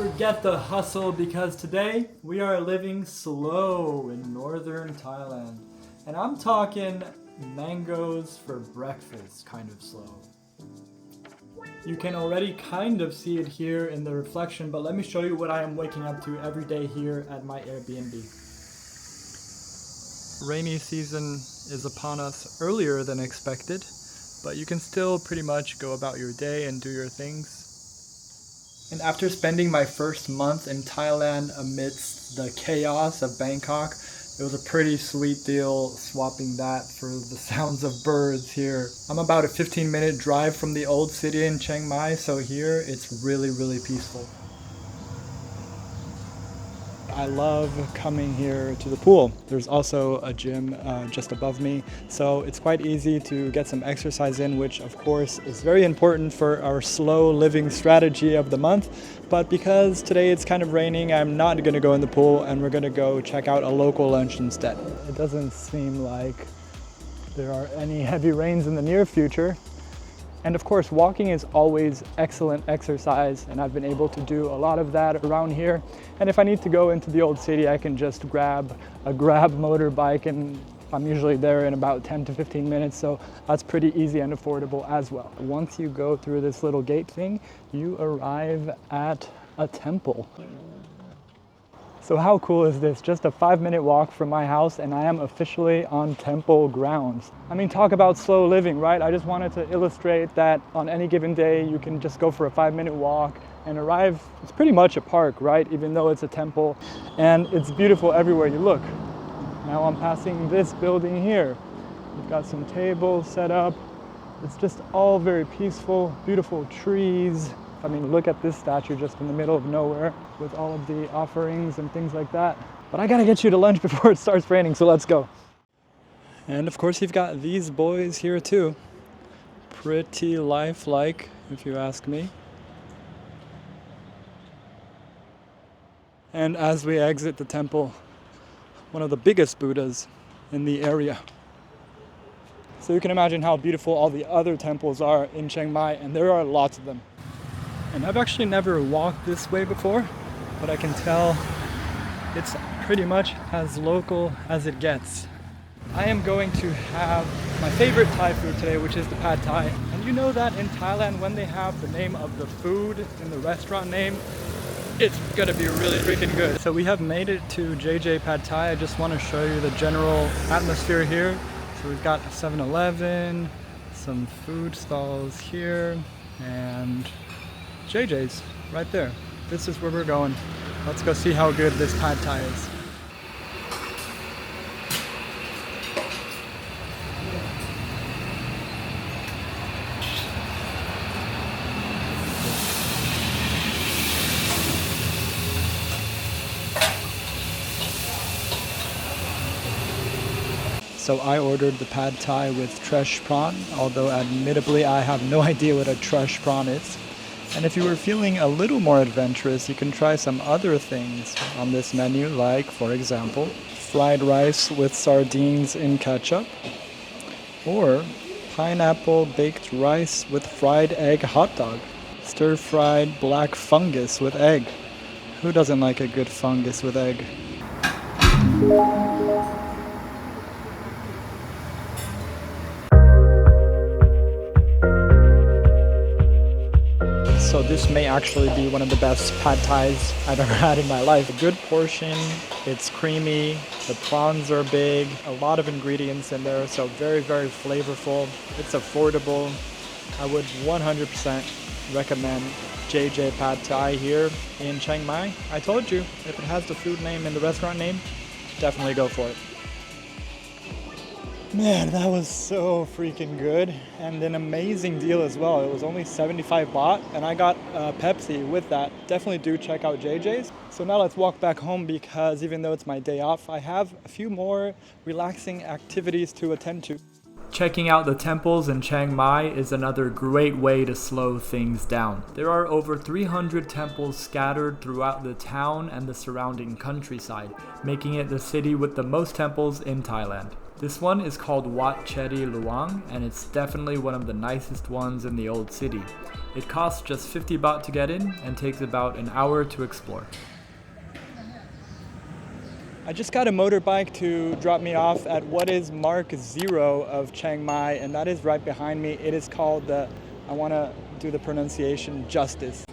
Forget the hustle because today we are living slow in northern Thailand. And I'm talking mangoes for breakfast kind of slow. You can already kind of see it here in the reflection, but let me show you what I am waking up to every day here at my Airbnb. Rainy season is upon us earlier than expected, but you can still pretty much go about your day and do your things. And after spending my first month in Thailand amidst the chaos of Bangkok, it was a pretty sweet deal swapping that for the sounds of birds here. I'm about a 15-minute drive from the old city in Chiang Mai, so here it's really peaceful. I love coming here to the pool. There's also a gym just above me, so it's quite easy to get some exercise in, which of course is very important for our slow living strategy of the month. But because today it's kind of raining, I'm not going to go in the pool and we're going to go check out a local lunch instead. It doesn't seem like there are any heavy rains in the near future. And of course, walking is always excellent exercise, and I've been able to do a lot of that around here. And if I need to go into the old city, I can just grab a Grab motorbike, and I'm usually there in about 10 to 15 minutes, so that's pretty easy and affordable as well. Once you go through this little gate thing, you arrive at a temple. So how cool is this? Just a 5-minute walk from my house and I am officially on temple grounds. I mean, talk about slow living, right? I just wanted to illustrate that on any given day, you can just go for a 5-minute walk and arrive. It's pretty much a park, right? Even though it's a temple, and it's beautiful everywhere you look. Now I'm passing this building here. We've got some tables set up. It's just all very peaceful, beautiful trees. I mean, look at this statue just in the middle of nowhere with all of the offerings and things like that. But I gotta get you to lunch before it starts raining, so let's go. And of course, you've got these boys here too. Pretty lifelike, if you ask me. And as we exit the temple, one of the biggest Buddhas in the area. So you can imagine how beautiful all the other temples are in Chiang Mai, and there are lots of them. And I've actually never walked this way before, but I can tell it's pretty much as local as it gets. I am going to have my favorite Thai food today, which is the pad Thai. And you know that in Thailand, when they have the name of the food in the restaurant name, it's gonna be really freaking good. So we have made it to JJ Pad Thai. I just want to show you the general atmosphere here. So we've got a 7-Eleven, some food stalls here, and JJ's right there. This is where we're going. Let's go see how good this pad Thai is. So I ordered the pad Thai with tresh prawn, although admittedly I have no idea what a tresh prawn is. And if you were feeling a little more adventurous, you can try some other things on this menu, like, for example, fried rice with sardines in ketchup, or pineapple baked rice with fried egg hot dog, stir-fried black fungus with egg. Who doesn't like a good fungus with egg? So this may actually be one of the best pad thais I've ever had in my life. A good portion, it's creamy, the prawns are big, a lot of ingredients in there, so very flavorful. It's affordable. I would 100% recommend JJ Pad Thai here in Chiang Mai. I told you, if it has the food name and the restaurant name, definitely go for it. Man, that was so freaking good, and an amazing deal as well. It was only 75 baht, and I got Pepsi with that. Definitely do check out JJ's. So now let's walk back home, because even though it's my day off, I have a few more relaxing activities to attend to. Checking out the temples in Chiang Mai is another great way to slow things down. There are over 300 temples scattered throughout the town and the surrounding countryside, making it the city with the most temples in Thailand. This one is called Wat Chedi Luang, and it's definitely one of the nicest ones in the old city. It costs just 50 baht to get in and takes about an hour to explore. I just got a motorbike to drop me off at what is Mark 0 of Chiang Mai, and that is right behind me. It is called the, I want to do the pronunciation justice,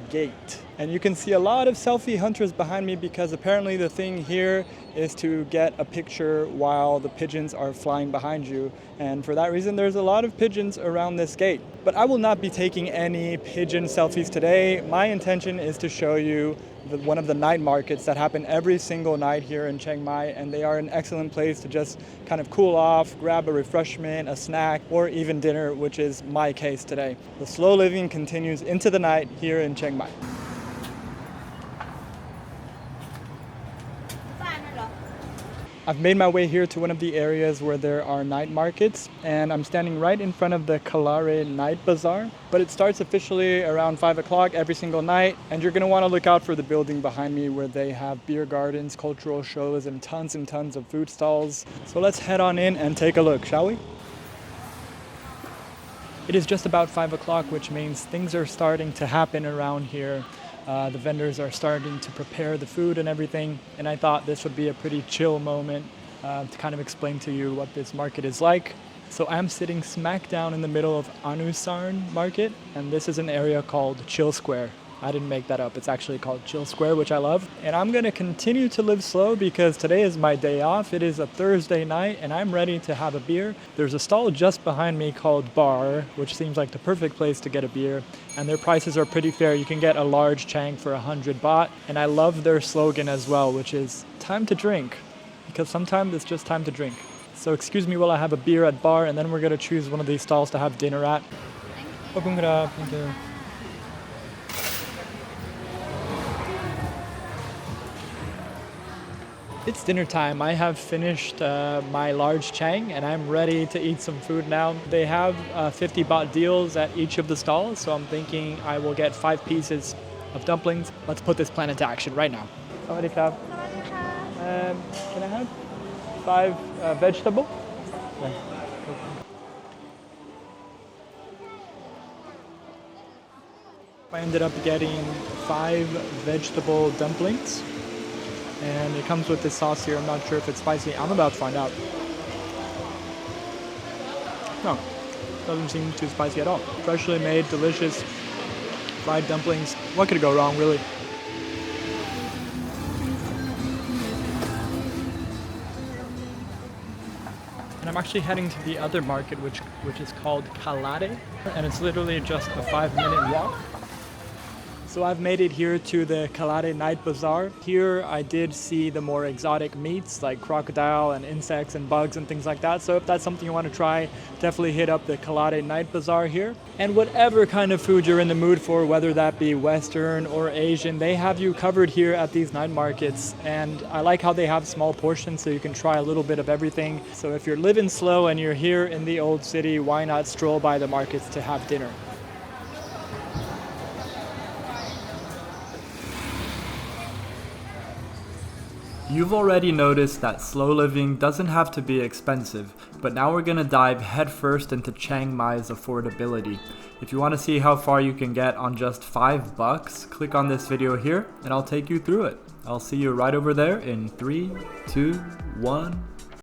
gate. And you can see a lot of selfie hunters behind me because apparently the thing here is to get a picture while the pigeons are flying behind you. And for that reason, there's a lot of pigeons around this gate. But I will not be taking any pigeon selfies today. My intention is to show you one of the night markets that happen every single night here in Chiang Mai, and they are an excellent place to just kind of cool off, grab a refreshment, a snack, or even dinner, which is my case today. The slow living continues into the night here in Chiang Mai. I've made my way here to one of the areas where there are night markets, and I'm standing right in front of the Kalare Night Bazaar. But it starts officially around 5 o'clock every single night, and you're going to want to look out for the building behind me where they have beer gardens, cultural shows, and tons of food stalls. So let's head on in and take a look, shall we? It is just about 5 o'clock, which means things are starting to happen around here. The vendors are starting to prepare the food and everything, and I thought this would be a pretty chill moment to kind of explain to you what this market is like. So I'm sitting smack down in the middle of Anusarn Market, and this is an area called Chill Square. I didn't make that up. It's actually called Chill Square, which I love. And I'm going to continue to live slow because today is my day off. It is a Thursday night and I'm ready to have a beer. There's a stall just behind me called Bar, which seems like the perfect place to get a beer. And their prices are pretty fair. You can get a large Chang for 100 baht. And I love their slogan as well, which is time to drink. Because sometimes it's just time to drink. So excuse me while I have a beer at Bar, and then we're going to choose one of these stalls to have dinner at. Thank you. It's dinner time. I have finished my large Chang and I'm ready to eat some food now. They have 50 baht deals at each of the stalls, so I'm thinking I will get 5 pieces of dumplings. Let's put this plan into action right now. Sawadee krab. Can I have 5 vegetable? I ended up getting 5 vegetable dumplings. And it comes with this sauce here. I'm not sure if it's spicy. I'm about to find out. No, doesn't seem too spicy at all. Freshly made, delicious fried dumplings. What could go wrong, really? And I'm actually heading to the other market, which is called Kalade, and it's literally just a 5-minute walk. So I've made it here to the Kalade Night Bazaar. Here I did see the more exotic meats like crocodile and insects and bugs and things like that. So if that's something you want to try, definitely hit up the Kalade Night Bazaar here. And whatever kind of food you're in the mood for, whether that be Western or Asian, they have you covered here at these night markets. And I like how they have small portions so you can try a little bit of everything. So if you're living slow and you're here in the old city, why not stroll by the markets to have dinner? You've already noticed that slow living doesn't have to be expensive, but now we're gonna dive headfirst into Chiang Mai's affordability. If you want to see how far you can get on just $5, click on this video here and I'll take you through it. I'll see you right over there in 3, 2, 1.